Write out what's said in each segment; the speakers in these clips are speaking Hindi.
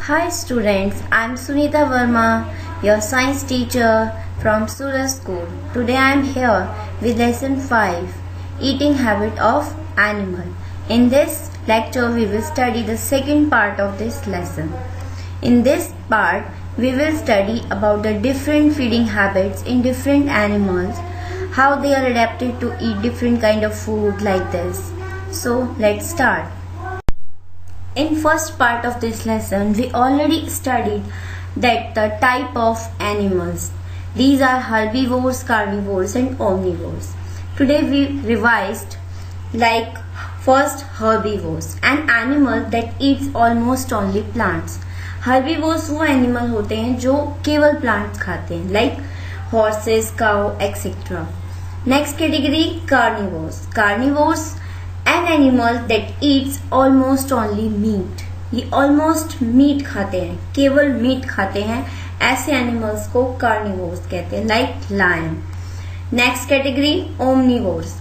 Hi students, I'm Sunita Verma, your science teacher from Suraj school. Today I am here with lesson 5, Eating Habit of Animal. In this lecture we will study the second part of this lesson. In this part we will study about the different feeding habits in different animals, how they are adapted to eat different kind of food like this. So let's start. In first part of this lesson, we already studied that the type of animals. These are herbivores, carnivores and omnivores. Today we revised like first herbivores, an animal that eats almost only plants. Herbivores वो animal होते हैं जो केवल plants खाते हैं like horses, cow, etc. Next category carnivores. Carnivores an animal that eats almost only meat. ये almost meat खाते हैं, केवल meat खाते हैं, ऐसे animals को carnivores कहते हैं like lion. Next category omnivores,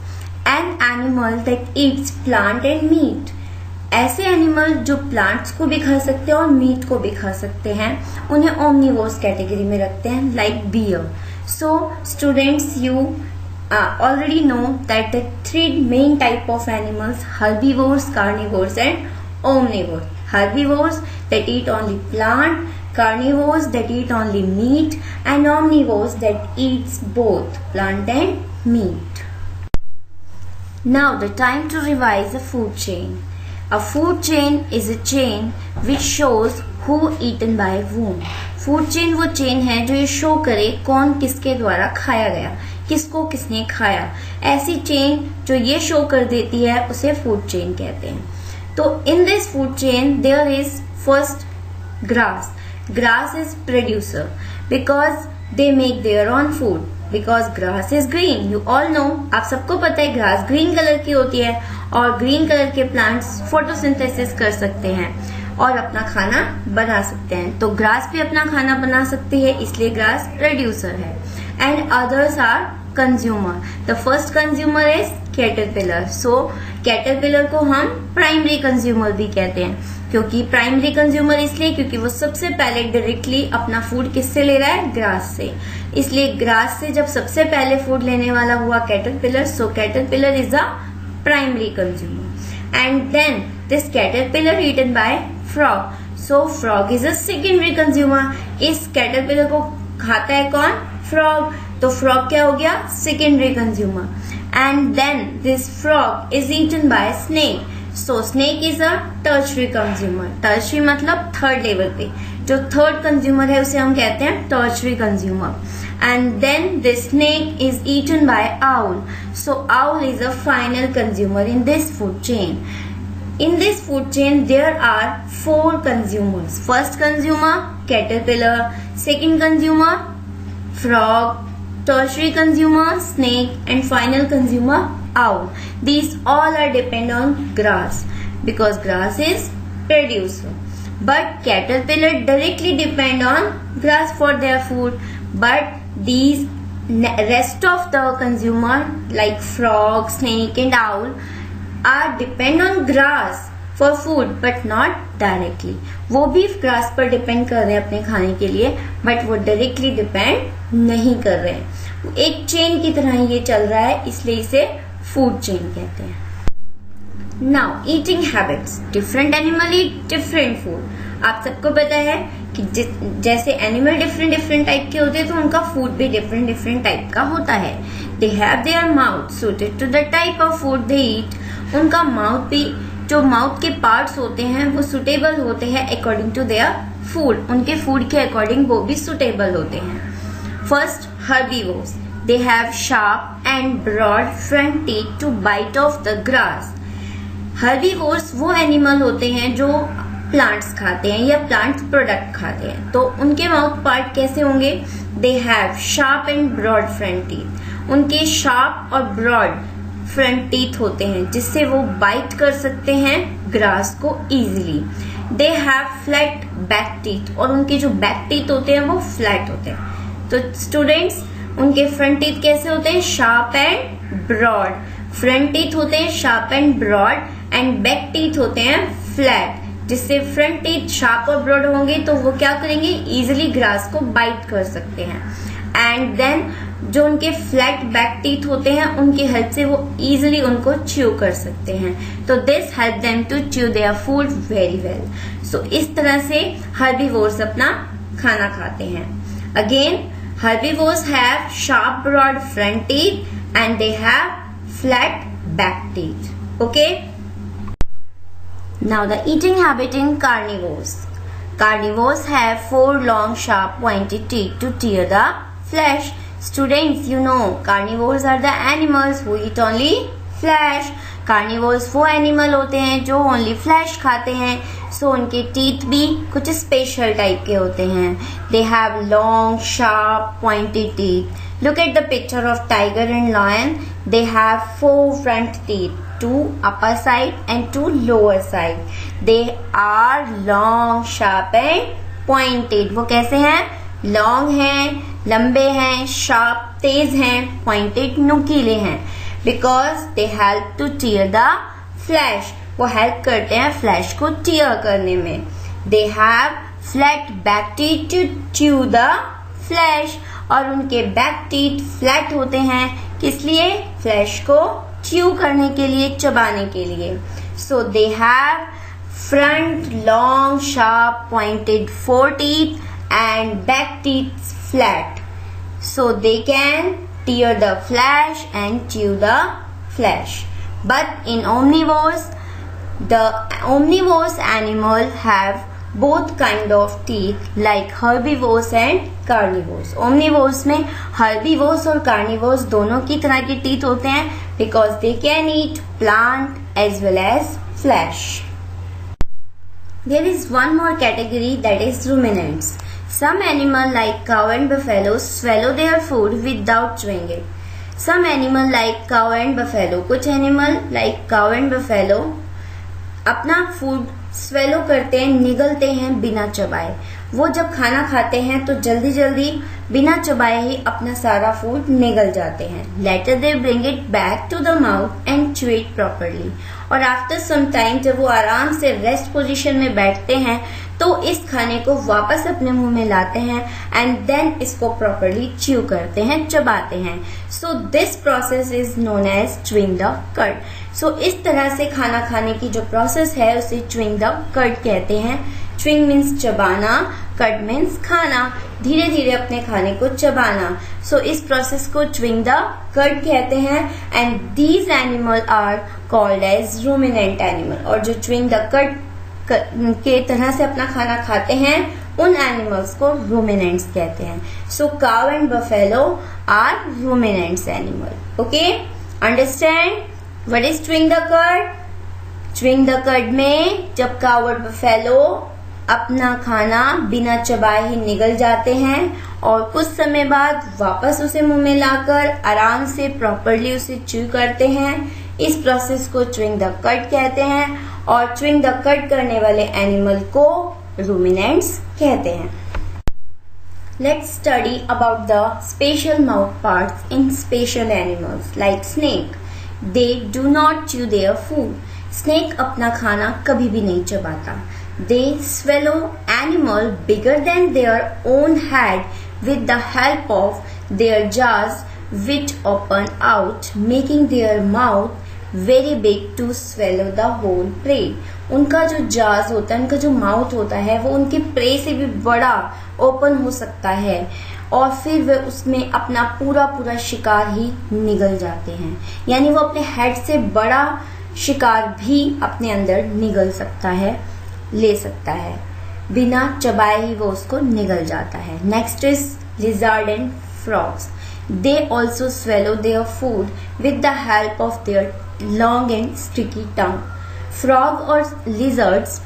an animal that eats plant and meat. ऐसे animal जो plants को भी खा सकते हैं और meat को भी खा सकते हैं, उन्हें omnivores category में रखते हैं like bear. So students, you already know that the three main type of animals: herbivores, carnivores and omnivores. Herbivores that eat only plant, carnivores that eat only meat and omnivores that eats both plant and meat. Now the time to revise the food chain. A food chain is a chain which shows who eaten by whom. Food chain वो चेन है जो ये शो करे कौन किसके द्वारा खाया गया, किसको किसने खाया. ऐसी चेन जो ये शो कर देती है उसे फूड चेन कहते हैं. तो in this food chain there is first grass. Grass is producer because they make their own food, because grass is green. You all know, आप सबको पता है ग्रास ग्रीन कलर की होती है और ग्रीन कलर के प्लांट्स फोटोसिंथेसिस कर सकते हैं और अपना खाना बना सकते हैं. तो ग्रास भी अपना खाना बना सकती है, इसलिए ग्रास प्रोड्यूसर है. And others are consumer. The first consumer is caterpillar. So caterpillar को हम प्राइमरी कंज्यूमर भी कहते हैं. क्योंकि प्राइमरी कंज्यूमर इसलिए क्योंकि वो सबसे पहले डायरेक्टली अपना फूड किससे ले रहा है, ग्रास से. इसलिए ग्रास से जब सबसे पहले फूड लेने वाला हुआ caterpillar, so caterpillar is a primary consumer. And then this caterpillar eaten by frog. So frog is a secondary consumer. इस caterpillar को खाता है कौन, frog. तो frog क्या हो गया, secondary consumer. And then this frog is eaten by snake. So snake is a tertiary consumer. Tertiary मतलब third level पे. जो third consumer है उसे हम कहते हैं tertiary consumer. And then this snake is eaten by owl. So owl is a final consumer in this food chain. In this food chain, there are 4 consumers. First consumer, caterpillar. Second consumer, frog. Tertiary consumer, snake. And final consumer, owl. These all are depend on grass because grass is producer. But caterpillar directly depend on grass for their food. But these rest of the consumer like frog, snake and owl are depend on grass for food but not directly. वो भी grass पर depend कर रहे हैं अपने खाने के लिए, but वो directly depend नहीं कर रहे हैं. एक chain की तरह ये चल रहा है, इसलिए इसे food chain कहते हैं. Now eating habits. Different animal eat different food. आप सबको पता है कि जैसे एनिमल डिफरेंट टाइप के होते हैं तो उनका फूड भी डिफरेंट टाइप का होता है. They have their mouth suited to the type of food they eat. उनका माउथ भी, जो माउथ के पार्ट्स होते हैं वो सुटेबल होते हैं अकॉर्डिंग टू देयर फूड. उनके फूड के अकॉर्डिंग वो भी सुटेबल होते हैं. First herbivores. They have sharp and broad front teeth to bite off the grass. Herbivores वो एनिमल होते हैं जो प्लांट्स खाते हैं या प्लांट्स प्रोडक्ट खाते हैं. तो उनके माउथ पार्ट कैसे होंगे, they have sharp and broad front teeth. उनके शार्प और ब्रॉड फ्रंट टीथ होते हैं जिससे वो बाइट कर सकते हैं ग्रास को easily. They have flat back teeth और उनके जो बैक टीथ होते हैं वो फ्लैट होते हैं. तो स्टूडेंट्स, उनके फ्रंट टीथ कैसे होते हैं, sharp and broad. Front teeth होते हैं sharp and broad and back teeth होते हैं फ्लैट. जिससे फ्रंट टीथ शार्प और ब्रॉड होंगे तो वो क्या करेंगे, इजिली ग्रास को बाइट कर सकते हैं। एंड देन जो उनके फ्लैट बैक टीथ होते हैं उनकी हेल्प से वो इजिली उनको च्यू कर सकते हैं। तो this help them to chew their food very well. So इस तरह से हर्बीवोर्स अपना खाना खाते हैं। Again herbivores have sharp broad front teeth and they have flat back teeth. Okay, now the eating habit in carnivores. Carnivores have 4 long sharp pointed teeth to tear the flesh. Students, you know carnivores are the animals who eat only flesh. Carnivores वो एनिमल होते हैं जो ओनली फ्लैश खाते हैं, सो उनके टीथ भी कुछ स्पेशल टाइप के होते हैं। They have long sharp pointed teeth. Look at the picture of tiger and lion. They have 4 front teeth, 2 upper side and 2 lower side. They are long, sharp and pointed. वो कैसे हैं? Long हैं, लंबे हैं, sharp तेज हैं, pointed नुकीले हैं। Because they help to tear the flesh. वो help करते हैं flesh को tear करने में। They have flat back teeth to chew the flesh. और उनके बैक टीथ फ्लैट होते हैं, किस लिए? फ्लैश को च्यू करने के लिए, चबाने के लिए। So they have front long sharp pointed 4 teeth and back teeth flat, so they can tear the flesh and chew the flesh. But in omnivores, the omnivores animal have both kind of teeth like herbivores and carnivores. Omnivores में herbivores और carnivores दोनों की तरह के teeth होते हैं because they can eat plant as well as flesh. There is one more category, that is ruminants. Some animal like cow and buffalo swallow their food without chewing it. Some animal like cow and buffalo, कुछ animal like cow and buffalo अपना फूड स्वेलो करते हैं, निगलते हैं बिना चबाए। वो जब खाना खाते हैं तो जल्दी जल्दी बिना चबाए ही अपना सारा फूड निगल जाते हैं। Later they bring it back to the mouth and chew it properly. और आफ्टर सम टाइम जब वो आराम से रेस्ट पोजीशन में बैठते हैं तो इस खाने को वापस अपने मुंह में लाते हैं एंड देन इसको प्रॉपरली च्यू करते हैं, चबाते हैं। So this process is known as chewing the cud. So इस तरह से खाना खाने की जो प्रोसेस है उसे च्यूइंग द कड कहते हैं। च्यूइंग मीन्स चबाना, कड मीन्स खाना, धीरे धीरे अपने खाने को चबाना। सो इस प्रोसेस को च्यूइंग द कड कहते हैं and these animal are called as ruminant animal. और जो च्यूइंग द कड के तरह से अपना खाना खाते हैं उन एनिमल्स को रूमिनेंट्स कहते हैं। So cow and buffalo are ruminants animal. Okay, understand what is chewing the curd? Chewing the curd में जब काउ और बफेलो अपना खाना बिना चबाए ही निगल जाते हैं और कुछ समय बाद वापस उसे मुंह में लाकर आराम से प्रॉपरली उसे च्यू करते हैं, इस प्रोसेस को च्यूइंग द कर्ड कहते हैं। और च्यूइंग द कर्ड करने वाले एनिमल को रूमिनेंट्स कहते हैं। Let's study about the special mouth parts in special animals like snake. They do not chew their food. Snake अपना खाना कभी भी नहीं चबाता। They swallow animal bigger than their own head with the help of their jaws which open out, making their mouth very big to swallow the whole prey. उनका जो jaws होता है, उनका जो mouth होता है वो उनके prey से भी बड़ा ओपन हो सकता है और फिर वे उसमें अपना पूरा पूरा शिकार ही निगल जाते हैं। यानी वो अपने हेड से बड़ा शिकार भी अपने अंदर निगल सकता है, ले सकता है, बिना चबाए ही वो उसको निगल जाता है। Next is lizard and frogs. They also swallow their food with the help of their long and sticky tongue. Frog और लिजर्ड्स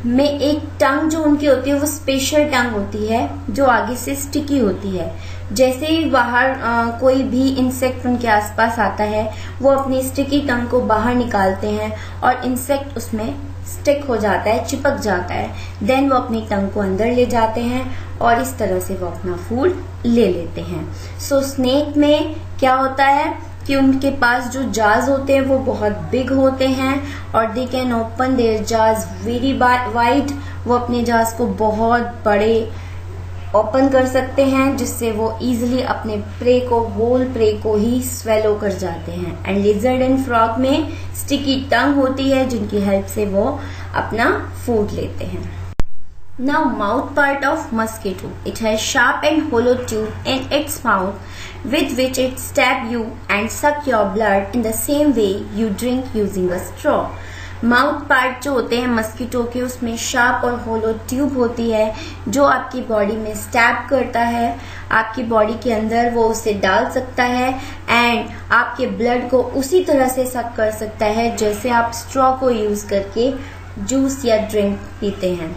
में एक टंग जो उनकी होती है वो स्पेशल टंग होती है जो आगे से स्टिकी होती है। जैसे ही बाहर कोई भी इंसेक्ट उनके आसपास आता है वो अपनी स्टिकी टंग को बाहर निकालते हैं और इंसेक्ट उसमें स्टिक हो जाता है, चिपक जाता है। देन वो अपनी टंग को अंदर ले जाते हैं और इस तरह से वो अपना फूड ले लेते हैं। सो स्नेक में क्या होता है कि उनके पास जो जार्स होते हैं वो बहुत बिग होते हैं और they can open there jars very wide. वो अपने जार्स को बहुत बड़े ओपन कर सकते हैं जिससे वो इजीली अपने प्रे को, होल प्रे को ही स्वेलो कर जाते हैं। एंड लिजर्ड एंड फ्रॉग में स्टिकी टंग होती है जिनकी हेल्प से वो अपना फूड लेते हैं। Now mouth part of mosquito. It has sharp and hollow tube in its mouth with which it stab you and suck your blood in the same way you drink using a straw. Mouth part जो होते हैं मस्कीटो के, उसमें शार्प और होलो ट्यूब होती है जो आपकी बॉडी में स्टैब करता है, आपकी बॉडी के अंदर वो उसे डाल सकता है एंड आपके ब्लड को उसी तरह से सक कर सकता है जैसे आप स्ट्रॉ को यूज करके जूस या ड्रिंक पीते हैं।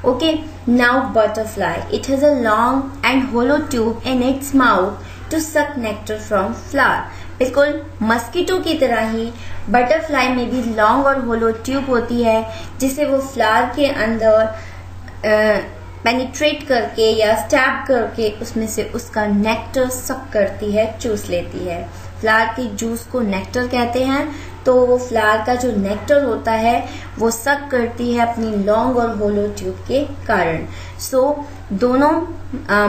Okay, now butterfly. It has a long and hollow tube in its mouth to suck nectar from flower. बिल्कुल मस्कीटो की तरह ही बटरफ्लाई में भी लॉन्ग और होलो ट्यूब होती है जिसे वो फ्लावर के अंदर पेनिट्रेट करके या स्टैब करके उसमें से उसका नेक्टर सक करती है, चूस लेती है। फ्लावर के जूस को नेक्टर कहते हैं, तो वो फ्लावर का जो नेक्टर होता है वो सक करती है अपनी लॉन्ग और होलो ट्यूब के कारण। सो दोनों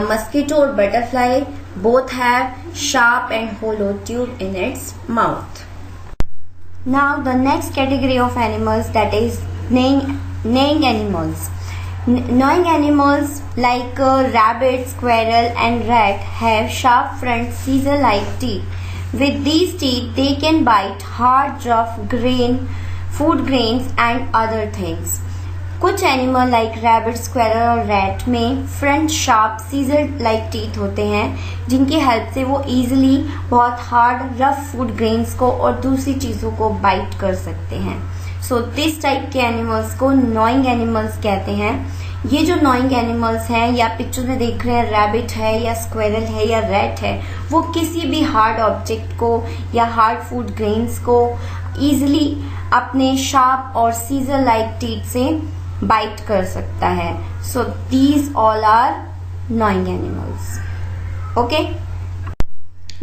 मस्कीटो और butterfly both have sharp and hollow tube in its mouth. Now the next category of animals that is neighing animals. Gnawing animals like rabbit, squirrel and rat have sharp front scissor-like teeth. With these teeth, they can bite hard, rough food grains and other things. कुछ एनिमल लाइक रैबिट, स्क्वेरल और रैट में front sharp scissor like teeth होते हैं जिनकी हेल्प से वो इजीली बहुत हार्ड रफ फूड ग्रेन्स को और दूसरी चीज़ों को बाइट कर सकते हैं। सो दिस टाइप के एनिमल्स को नॉइंग एनिमल्स कहते हैं। ये जो नॉइंग एनिमल्स हैं या पिक्चर में देख रहे हैं, रैबिट है या स्क्वेरल है या रैट है, वो किसी भी हार्ड ऑब्जेक्ट को या हार्ड फूड ग्रेन्स को इजीली अपने शार्प और सीजर लाइक टीथ से बाइट कर सकता है। So these all are knowing animals. Okay,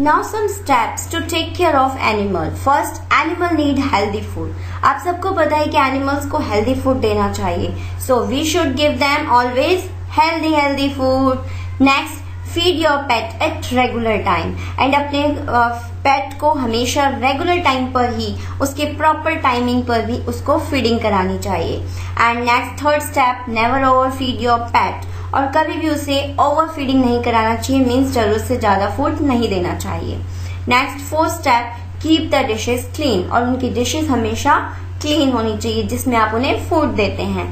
now some steps to take care of animal. First, animal need healthy food. आप सबको पता है कि एनिमल्स को हेल्दी फूड देना चाहिए, so we should give them always healthy food. Next, feed your pet at regular time and अपने पेट को हमेशा रेगुलर टाइम पर ही, उसके प्रॉपर टाइमिंग पर भी उसको फीडिंग करानी चाहिए। And next third step, never over feed your पेट। और कभी भी उसे ओवर फीडिंग नहीं कराना चाहिए, मीन्स जरूरत से ज्यादा फूड नहीं देना चाहिए। Next fourth step, keep the dishes clean. और उनकी डिशेस हमेशा क्लीन होनी चाहिए जिसमें आप उन्हें फूड देते हैं।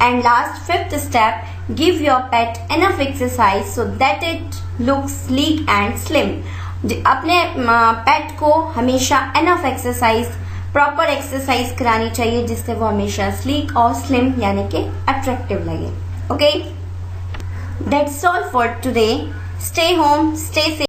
And last fifth step, give your pet enough exercise so that it looks sleek and slim. अपने पेट को हमेशा एनफ एक्सरसाइज, प्रॉपर एक्सरसाइज करानी चाहिए जिससे वो हमेशा स्लीक और स्लिम यानी कि अट्रैक्टिव लगे। Okay, that's all for today. Stay home, stay safe.